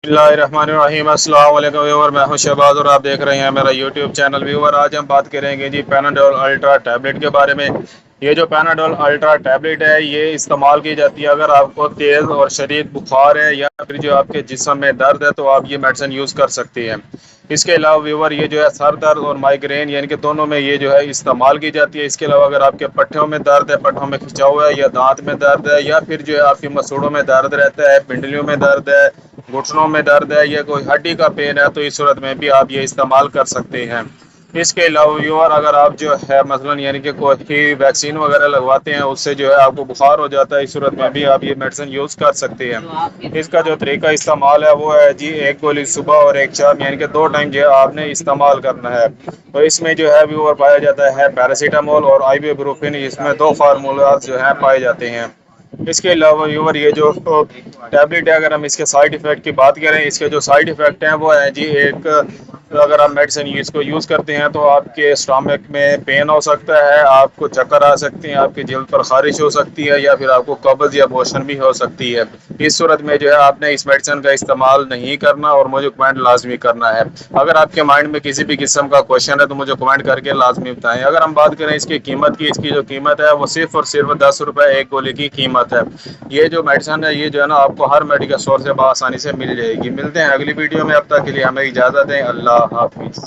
बिस्मिल्लाहिर्रहमानिर्रहीम। अस्सलाम वालेकुम व्यूअर, मैं हूं शहबाज और आप देख रहे हैं मेरा यूट्यूब चैनल। व्यूअर, आज हम बात करेंगे जी पैनाडोल अल्ट्रा टैबलेट के बारे में। ये जो पैनाडोल अल्ट्रा टैबलेट है ये इस्तेमाल की जाती है अगर आपको तेज़ और शदीद बुखार है या फिर जो आपके जिस्म में दर्द है तो आप ये मेडिसिन यूज़ कर सकते हैं। इसके अलावा व्यूअर ये जो है सर दर्द और माइग्रेन यानी कि दोनों में ये जो है इस्तेमाल की जाती है। इसके अलावा अगर आपके पट्ठों में दर्द है, पट्ठों में खिंचाव है या दांत में दर्द है या फिर जो है आपकी मसूड़ों में दर्द रहता है, पिंडलियों में दर्द है, घुटनों में दर्द है या कोई हड्डी का पेन है तो इस सूरत में भी आप ये इस्तेमाल कर सकते हैं। इसके अलावा व्यूअर अगर आप जो है मसलन यानी कि कोई वैक्सीन वगैरह लगवाते हैं उससे जो है आपको बुखार हो जाता है, इस सूरत में भी आप ये मेडिसिन यूज़ कर सकते हैं। इसका जो तरीका इस्तेमाल है वो है जी एक गोली सुबह और एक शाम यानी कि 2 टाइम जो है आपने इस्तेमाल करना है। तो इसमें जो है व्यूअर पाया जाता है पैरासीटामोल और आइबुप्रोफेन, इसमें 2 फार्मूला जो है पाए जाते हैं। इसके अलावा व्यूअर ये जो टैबलेट है अगर हम इसके साइड इफ़ेक्ट की बात करें, इसके जो साइड इफ़ेक्ट हैं वो है जी एक अगर आप मेडिसिन इसको यूज़ करते हैं तो आपके स्टमक में पेन हो सकता है, आपको चक्कर आ सकते हैं, आपकी जल्द पर खारिश हो सकती है या फिर आपको कब्ज़ या मोशन भी हो सकती है। इस सूरत में जो है आपने इस मेडिसिन का इस्तेमाल नहीं करना और मुझे कमेंट लाजमी करना है। अगर आपके माइंड में किसी भी किस्म का क्वेश्चन है तो मुझे कमेंट करके लाजमी बताएं। अगर हम बात करें इसकी कीमत की, इसकी जो कीमत है वो सिर्फ और सिर्फ 10 रुपये एक गोली की कीमत है। ये जो मेडिसिन है ये जो है ना आपको हर मेडिकल स्टोर से आसानी से मिल जाएगी। मिलते हैं अगली वीडियो में, अब तक के लिए हमें इजाज़त दें। अल्लाह हाफिज़।